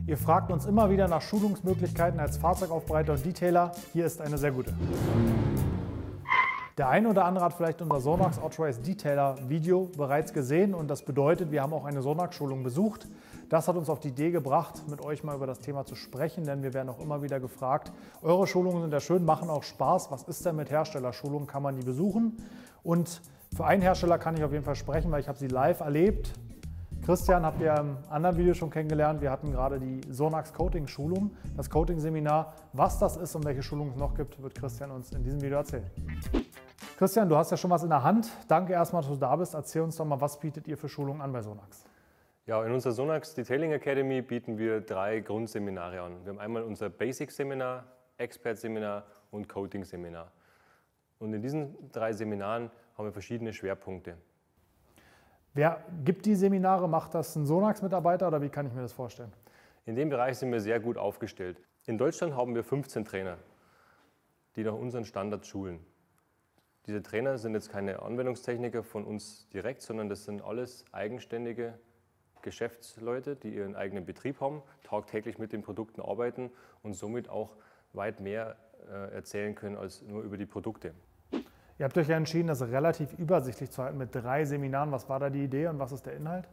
Ihr fragt uns immer wieder nach Schulungsmöglichkeiten als Fahrzeugaufbereiter und Detailer. Hier ist eine sehr gute. Der eine oder andere hat vielleicht unser Sonax Outrace Detailer Video bereits gesehen und das bedeutet, wir haben auch eine Sonax-Schulung besucht. Das hat uns auf die Idee gebracht, mit euch mal über das Thema zu sprechen, denn wir werden auch immer wieder gefragt, eure Schulungen sind ja schön, machen auch Spaß. Was ist denn mit Herstellerschulungen? Kann man die besuchen? Und für einen Hersteller kann ich auf jeden Fall sprechen, weil ich habe sie live erlebt. Christian habt ihr im anderen Video schon kennengelernt. Wir hatten gerade die Sonax Coating Schulung, das Coating Seminar. Was das ist und welche Schulungen es noch gibt, wird Christian uns in diesem Video erzählen. Christian, du hast ja schon was in der Hand. Danke erstmal, dass du da bist. Erzähl uns doch mal, was bietet ihr für Schulungen an bei Sonax? Ja, in unserer Sonax Detailing Academy bieten wir 3 Grundseminare an. Wir haben einmal unser Basic Seminar, Expert Seminar und Coating Seminar. Und in diesen 3 Seminaren haben wir verschiedene Schwerpunkte. Wer gibt die Seminare? Macht das ein Sonax-Mitarbeiter oder wie kann ich mir das vorstellen? In dem Bereich sind wir sehr gut aufgestellt. In Deutschland haben wir 15 Trainer, die nach unseren Standards schulen. Diese Trainer sind jetzt keine Anwendungstechniker von uns direkt, sondern das sind alles eigenständige Geschäftsleute, die ihren eigenen Betrieb haben, tagtäglich mit den Produkten arbeiten und somit auch weit mehr erzählen können als nur über die Produkte. Ihr habt euch ja entschieden, das relativ übersichtlich zu halten mit 3 Seminaren. Was war da die Idee und was ist der Inhalt?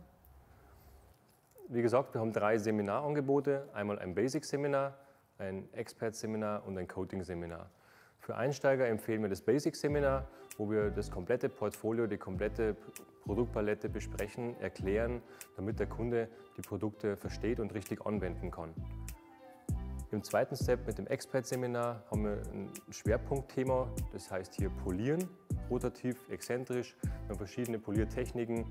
Wie gesagt, wir haben 3 Seminarangebote. Einmal ein Basic-Seminar, ein Expert-Seminar und ein Coating-Seminar. Für Einsteiger empfehlen wir das Basic-Seminar, wo wir das komplette Portfolio, die komplette Produktpalette besprechen, erklären, damit der Kunde die Produkte versteht und richtig anwenden kann. Im zweiten Step mit dem Expert-Seminar haben wir ein Schwerpunktthema, das heißt hier Polieren, rotativ, exzentrisch, wir haben verschiedene Poliertechniken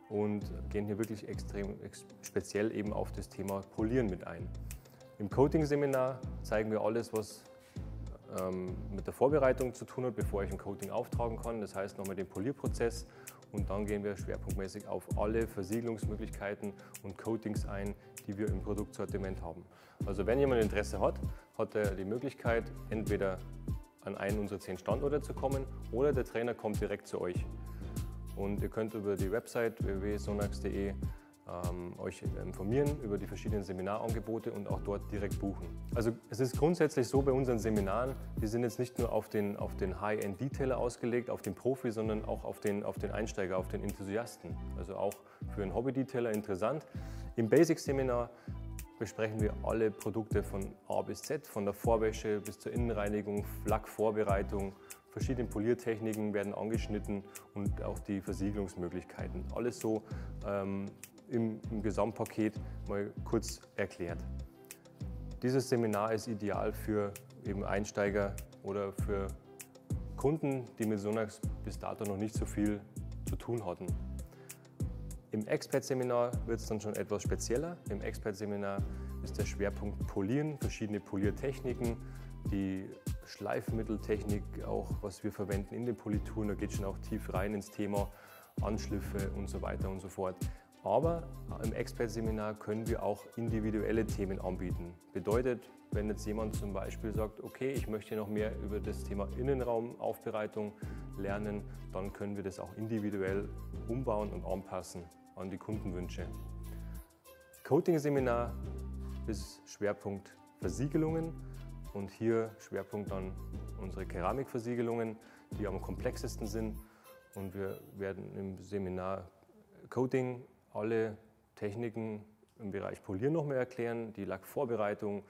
und gehen hier wirklich extrem speziell eben auf das Thema Polieren mit ein. Im Coating-Seminar zeigen wir alles, was mit der Vorbereitung zu tun hat, bevor ich ein Coating auftragen kann. Das heißt nochmal den Polierprozess und dann gehen wir schwerpunktmäßig auf alle Versiegelungsmöglichkeiten und Coatings ein, die wir im Produktsortiment haben. Also wenn jemand Interesse hat, hat er die Möglichkeit, entweder an einen unserer 10 Standorte zu kommen oder der Trainer kommt direkt zu euch. Und ihr könnt über die Website www.sonax.de euch informieren über die verschiedenen Seminarangebote und auch dort direkt buchen. Also es ist grundsätzlich so bei unseren Seminaren, wir sind jetzt nicht nur auf den High-End-Detailer ausgelegt, auf den Profi, sondern auch auf den Einsteiger, auf den Enthusiasten. Also auch für einen Hobby-Detailer interessant. Im Basic-Seminar besprechen wir alle Produkte von A bis Z, von der Vorwäsche bis zur Innenreinigung, Lackvorbereitung. Verschiedene Poliertechniken werden angeschnitten und auch die Versiegelungsmöglichkeiten. Alles so im Gesamtpaket mal kurz erklärt. Dieses Seminar ist ideal für eben Einsteiger oder für Kunden, die mit Sonax bis dato noch nicht so viel zu tun hatten. Im Expert-Seminar wird es dann schon etwas spezieller. Im Expert-Seminar ist der Schwerpunkt Polieren, verschiedene Poliertechniken, die Schleifmitteltechnik, auch was wir verwenden in den Polituren, da geht schon auch tief rein ins Thema Anschliffe und so weiter und so fort. Aber im Expert-Seminar können wir auch individuelle Themen anbieten. Bedeutet, wenn jetzt jemand zum Beispiel sagt, okay, ich möchte noch mehr über das Thema Innenraumaufbereitung lernen, dann können wir das auch individuell umbauen und anpassen an die Kundenwünsche. Coating-Seminar ist Schwerpunkt Versiegelungen und hier Schwerpunkt dann unsere Keramikversiegelungen, die am komplexesten sind. Und wir werden im Seminar Coating alle Techniken im Bereich Polieren noch mehr erklären, die Lackvorbereitung,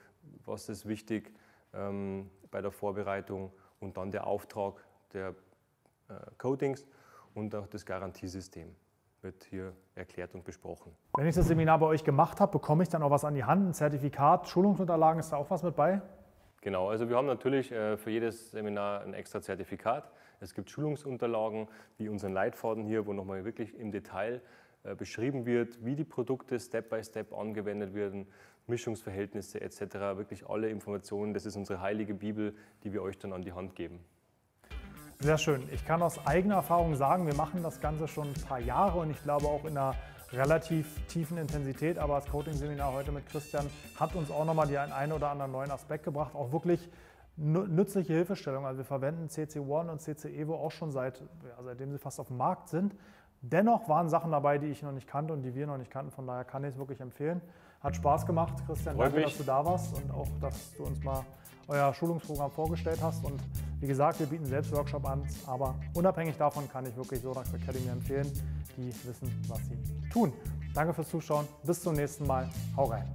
was ist wichtig bei der Vorbereitung und dann der Auftrag der Coatings und auch das Garantiesystem wird hier erklärt und besprochen. Wenn ich das Seminar bei euch gemacht habe, bekomme ich dann auch was an die Hand, ein Zertifikat, Schulungsunterlagen, ist da auch was mit bei? Genau, also wir haben natürlich für jedes Seminar ein extra Zertifikat. Es gibt Schulungsunterlagen wie unseren Leitfaden hier, wo nochmal wirklich im Detail beschrieben wird, wie die Produkte Step by Step angewendet werden, Mischungsverhältnisse etc. Wirklich alle Informationen, das ist unsere heilige Bibel, die wir euch dann an die Hand geben. Sehr schön. Ich kann aus eigener Erfahrung sagen, wir machen das Ganze schon ein paar Jahre und ich glaube auch in einer relativ tiefen Intensität, aber das Coating-Seminar heute mit Christian hat uns auch nochmal den einen oder anderen neuen Aspekt gebracht, auch wirklich nützliche Hilfestellung. Also wir verwenden CC One und CC Evo auch schon seitdem sie fast auf dem Markt sind. Dennoch waren Sachen dabei, die ich noch nicht kannte und die wir noch nicht kannten, von daher kann ich es wirklich empfehlen. Hat Spaß gemacht, Christian. Freut Danke, mich. dass du da warst und auch, dass du uns mal euer Schulungsprogramm vorgestellt hast. Und wie gesagt, wir bieten selbst Workshop an, aber unabhängig davon kann ich wirklich Sonax Academy empfehlen. Die wissen, was sie tun. Danke fürs Zuschauen. Bis zum nächsten Mal. Hau rein.